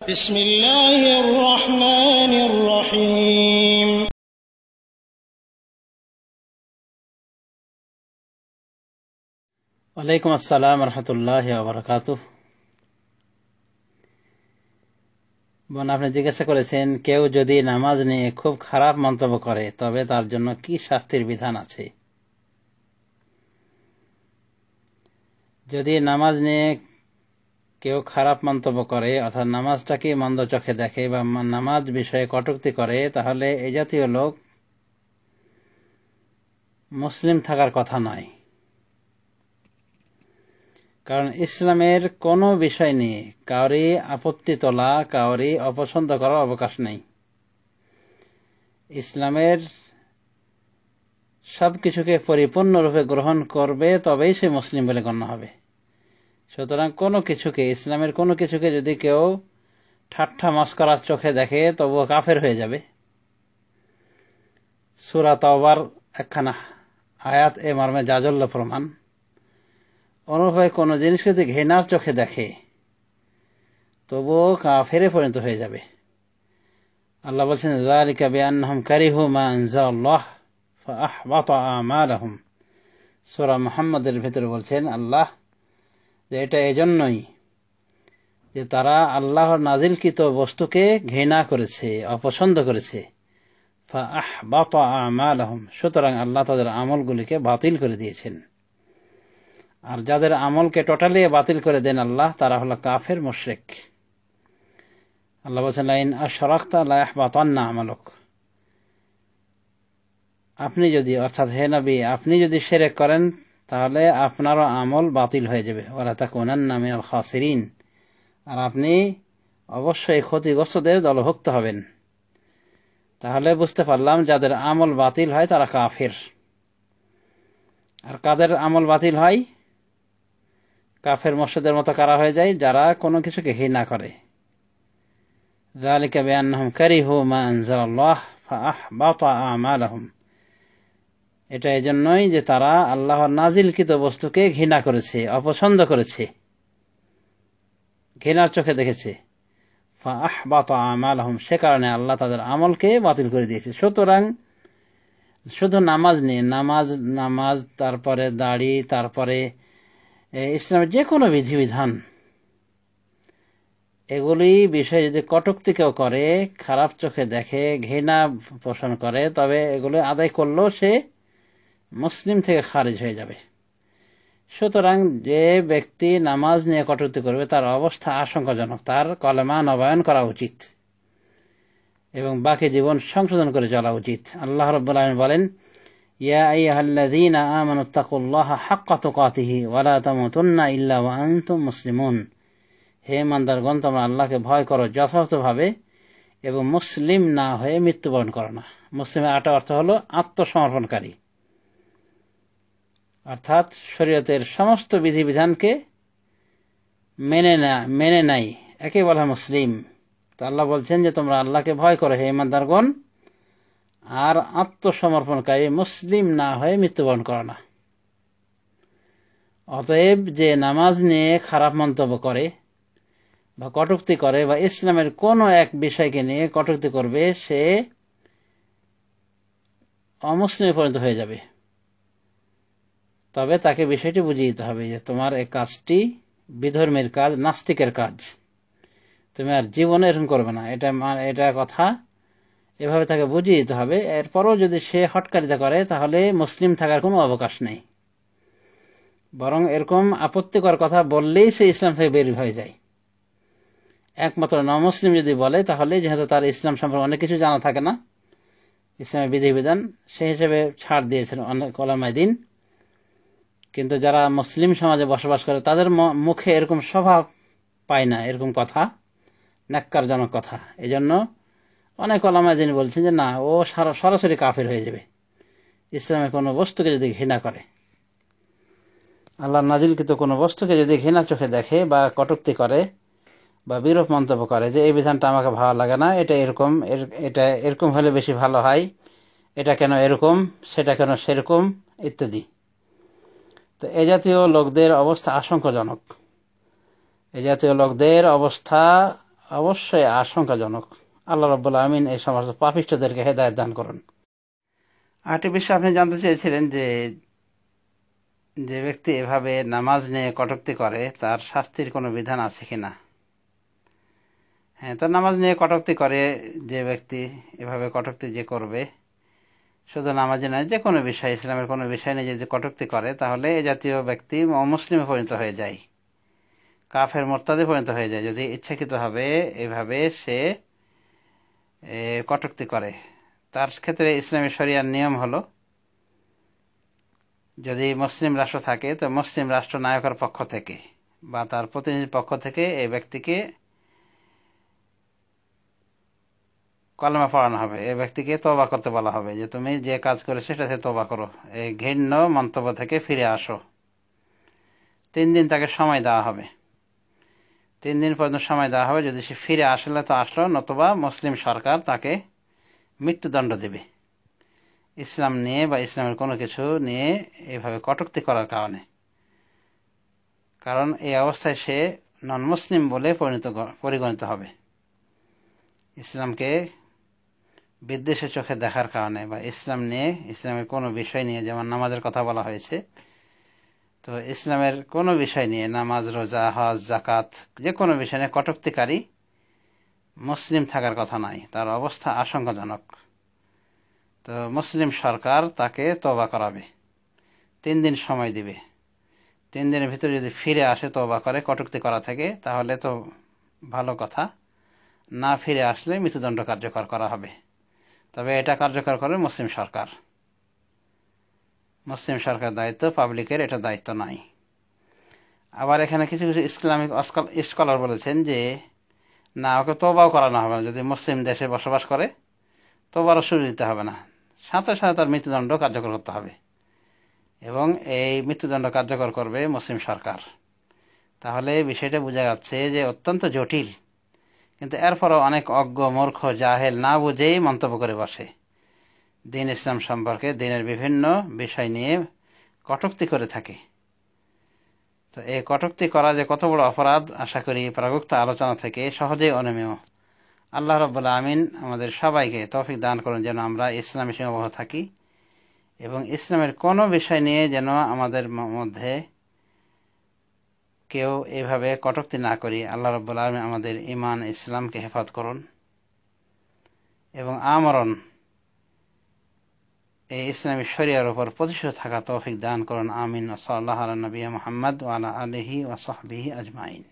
বিসমিল্লাহির রহমানির রহিম। ওয়ালাইকুম আসসালাম রহমতুল্লাহি ওয়া বারাকাতুহু। বোন, আপনি জিজ্ঞাসা করেছেন, কেউ যদি নামাজ নিয়ে খুব খারাপ মন্তব্য করে তবে তার জন্য কি শাস্তির বিধান আছে। যদি নামাজ নিয়ে কেউ খারাপ মন্তব্য করে, অর্থাৎ নামাজটাকে মন্দ চোখে দেখে বা নামাজ বিষয়ে কটূক্তি করে, তাহলে এই জাতীয় লোক মুসলিম থাকার কথা নয়। কারণ ইসলামের কোনো বিষয় নিয়ে কাউরি আপত্তি তোলা, কাউরি অপছন্দ করার অবকাশ নেই। ইসলামের সবকিছুকে পরিপূর্ণরূপে গ্রহণ করবে, তবেই সে মুসলিম বলে গণ্য হবে। সুতরাং কোনো কিছুকে, ইসলামের কোনো কিছুকে যদি কেউ ঠাট্টা মস্করার চোখে দেখে, তবুও কাফের হয়ে যাবে। সূরা তাওবার একখানা আয়াত এ মর্মে জাজল্য প্রমাণ। অনুভবে কোনো জিনিসকে যদি ঘৃণার চোখে দেখে, তবুও কাফেরে পরিণত হয়ে যাবে। আল্লাহ বলছেন, যালিকা বিআন্নাহুম কারিহু মা আনজালাল্লাহ ফাআহবাতা আমালাহুম। সূরা মুহাম্মদের ভিতরে বলছেন আল্লাহ যে এটা এজন্যই যে তারা আল্লাহর নাজিলকৃত বস্তুকে ঘৃণা করেছে, অপছন্দ করেছে। ফাআহবাতা আমালাহুম, সুতরাং আল্লাহ তাদের আমলগুলিকে বাতিল করে দিয়েছেন। আর যাদের আমলকে টোটালি বাতিল করে দেন আল্লাহ, তারা হলো কাফের মুশরিক। আল্লাহ বলছেন, লাইন আশরাকতা লা ইয়াহবাতান্না আমালুক। আপনি যদি, অর্থাৎ হে নবী, আপনি যদি শিরক করেন তাহলে আপনারও আমল বাতিল হয়ে যাবে। ওয়ালা তাকুনান্না মিনাল খাসিরিন, আর আপনি অবশ্যই ক্ষতিগ্রস্তদের দলভুক্ত হবেন। তাহলে বুঝতে পারলাম যাদের আমল বাতিল হয় তারা কাফের। আর কাদের আমল বাতিল হয়? কাফের মুশরিকদের মতো কারা হয়ে যায়? যারা কোনো কিছুকে ঘৃণা করে। যালিকা বিআন্নাহুম কারিহু মা আনজালাল্লাহ ফাআহবাতা আমালাহুম। এটা এজন্যই যে তারা আল্লাহর নাজিলকৃত বস্তুকে ঘৃণা করেছে, অপছন্দ করেছে, ঘৃণার চোখে দেখেছে। ফাআহবাতা আমালাহুম, সে কারণে আল্লাহ তাদের আমলকে বাতিল করে দিয়েছে। সুতরাং শুধু নামাজ নিয়ে, নামাজ তারপরে দাড়ি, তারপরে ইসলামের যে কোনো বিধিবিধান, এগুলি বিষয়ে যদি কটূক্তি কেউ করে, খারাপ চোখে দেখে, ঘৃণা পোষণ করে, তবে এগুলো আদায় করলেও সে মুসলিম থেকে খারিজ হয়ে যাবে। সুতরাং যে ব্যক্তি নামাজ নিয়ে কটূক্তি করবে তার অবস্থা আশঙ্কাজনক। তার কলেমা নবায়ন করা উচিত এবং বাকি জীবন সংশোধন করে চলা উচিত। আল্লাহ রাব্বুল আলামিন বলেন, ইয়া আইয়ুহাল্লাযীনা আমানুত্তাকুল্লাহা হাক্কা তুকাতিহি ওয়া লা তামুতুন্না ইল্লা ওয়া আনতুম মুসলিমুন। হে ইমানদারগণ, তোমরা আল্লাহকে ভয় করো যথাযথভাবে এবং মুসলিম না হয়ে মৃত্যুবরণ করো না। মুসলিমের আরেকটা অর্থ হলো আত্মসমর্পণকারী, অর্থাৎ শরীয়তের সমস্ত বিধিবিধানকে মেনে নাই, একে বলা হয় মুসলিম। তো আল্লাহ বলছেন যে তোমরা আল্লাহকে ভয় করো হে ইমানদারগণ, আর আত্মসমর্পণকারী মুসলিম না হয়ে মৃত্যুবরণ করো না। অতএব যে নামাজ নিয়ে খারাপ মন্তব্য করে বা কটূক্তি করে বা ইসলামের কোনো এক বিষয়কে নিয়ে কটূক্তি করবে, সে অমুসলিমে পরিণত হয়ে যাবে। তবে তাকে বিষয়টি বুঝিয়ে দিতে হবে যে তোমার এই কাজটি বিধর্মীর কাজ, নাস্তিকের কাজ, তুমি আর জীবনে এরকম করবে না, এটা কথা এভাবে তাকে বুঝিয়ে দিতে হবে। এরপরও যদি সে হটকারিতা করে তাহলে মুসলিম থাকার কোনো অবকাশ নেই, বরং এরকম আপত্তিকর কথা বললেই সে ইসলাম থেকে বের হয়ে যায়। একমাত্র নমুসলিম যদি বলে, তাহলে যেহেতু তার ইসলাম সম্পর্কে অনেক কিছু জানা থাকে না, ইসলামের বিধিবিধান, সেই হিসেবে ছাড় দিয়েছেন অনেক উলামায়ে দ্বীন। কিন্তু যারা মুসলিম সমাজে বসবাস করে তাদের মুখে এরকম স্বভাব পায় না, এরকম কথা, ন্যাক্কারজনক কথা। এই জন্য অনেক উলামায়ে দ্বীন বলছেন যে না, ও সরাসরি কাফের হয়ে যাবে ইসলামের কোনো বস্তুকে যদি ঘৃণা করে। আল্লাহর নাজিলকৃত কোনো বস্তুকে যদি ঘৃণা চোখে দেখে বা কটূক্তি করে বা বিরূপ মন্তব্য করে যে এই বিধানটা আমাকে ভালো লাগে না, এটা এরকম হলে বেশি ভালো হয়, এটা কেন এরকম, সেটা কেন সেরকম ইত্যাদি, তো এ জাতীয় লোকদের অবস্থা আশঙ্কাজনক। এ জাতীয় লোকদের অবস্থা অবশ্যই আশঙ্কাজনক। আল্লাহ রাব্বুল আমিন এই সমস্ত পাপিষ্ঠদেরকে হেদায়েত দান করুন। আরেকটি বিষয় আপনি জানতে চেয়েছিলেন যে যে ব্যক্তি এভাবে নামাজ নিয়ে কটূক্তি করে তার শাস্তির কোনো বিধান আছে কিনা। হ্যাঁ, তার নামাজ নিয়ে কটূক্তি করে যে ব্যক্তি এভাবে কটূক্তি যে করবে, শুধু নামাজে নয়, যে কোনো বিষয়, ইসলামের কোনো বিষয় নিয়ে যদি কটূক্তি করে, তাহলে এ জাতীয় ব্যক্তি অমুসলিমে পরিণত হয়ে যায়, কাফের মোরতাদে পরিণত হয়ে যায়, যদি ইচ্ছাকৃতভাবে এভাবে সে কটূক্তি করে। তার ক্ষেত্রে ইসলামী শরিয়ার নিয়ম হলো, যদি মুসলিম রাষ্ট্র থাকে তো মুসলিম রাষ্ট্র নায়কের পক্ষ থেকে বা তার প্রতিনিধির পক্ষ থেকে এই ব্যক্তিকে কলেমা পড়ানো হবে, এই ব্যক্তিকে তওবা করতে বলা হবে যে তুমি যে কাজ করে সেটা থেকে তওবা করো, এই ঘৃণ্য মন্তব্য থেকে ফিরে আসো। 3 দিন তাকে সময় দেওয়া হবে, 3 দিন পর্যন্ত সময় দেওয়া হবে। যদি সে ফিরে আসলে তো আসলো, নতুবা মুসলিম সরকার তাকে মৃত্যুদণ্ড দেবে ইসলাম নিয়ে বা ইসলামের কোনো কিছু নিয়ে এভাবে কটূক্তি করার কারণে। কারণ এই অবস্থায় সে নন মুসলিম বলে পরিগণিত হবে। ইসলামকে বিদ্বেষের চোখে দেখার কারণে বা ইসলাম নিয়ে, ইসলামের কোনো বিষয় নিয়ে, যেমন নামাজের কথা বলা হয়েছে, তো ইসলামের কোনো বিষয় নিয়ে, নামাজ, রোজা, হজ, যাকাত, যে কোনো বিষয় নিয়ে কটূক্তিকারী মুসলিম থাকার কথা নাই, তার অবস্থা আশঙ্কাজনক। তো মুসলিম সরকার তাকে তওবা করাবে, 3 দিন সময় দিবে। 3 দিনের ভিতরে যদি ফিরে আসে, তওবা করে কটূক্তি করা থেকে, তাহলে তো ভালো কথা। না ফিরে আসলে মৃত্যুদণ্ড কার্যকর করা হবে। তবে এটা কার্যকর করবে মুসলিম সরকার। মুসলিম সরকার দায়িত্ব, পাবলিকের এটা দায়িত্ব নাই। আবার এখানে কিছু কিছু ইসলামিক স্কলার বলেছেন যে না, ওকে তওবাও করানো হবে না। যদি মুসলিম দেশে বসবাস করে, তওবারও সুযোগ দিতে হবে না, সাথে সাথে তার মৃত্যুদণ্ড কার্যকর করতে হবে, এবং এই মৃত্যুদণ্ড কার্যকর করবে মুসলিম সরকার। তাহলে বিষয়টা বোঝা যাচ্ছে যে অত্যন্ত জটিল, কিন্তু এরপরও অনেক অজ্ঞ, মূর্খ, জাহেল না বুঝেই মন্তব্য করে বসে। দ্বীন ইসলাম সম্পর্কে, দ্বীনের বিভিন্ন বিষয় নিয়ে কটূক্তি করে থাকে। তো এই কটূক্তি করা যে কত বড় অপরাধ, আশা করি প্রাগুক্ত আলোচনা থেকে সহজেই অনুমেয়। আল্লাহ রাব্বুল আমিন আমাদের সবাইকে তৌফিক দান করুন যেন আমরা ইসলামে সীমাবদ্ধ থাকি, এবং ইসলামের কোনো বিষয় নিয়ে যেন আমাদের মধ্যে কেউ এভাবে কটূক্তি না করি। আল্লাহ রাব্বুল আমিন আমাদের ঈমান, ইসলামকে হেফাজত করুন এবং আমরণ এই ইসলামী শরিয়ার উপর প্রতিষ্ঠিত থাকা তৌফিক দান করুন। আমিন। সাল্লাল্লাহু আলা নবিয়্যিনা মুহাম্মদ ওয়া আলা আলিহি ওয়া সাহবিহি আজমাইন।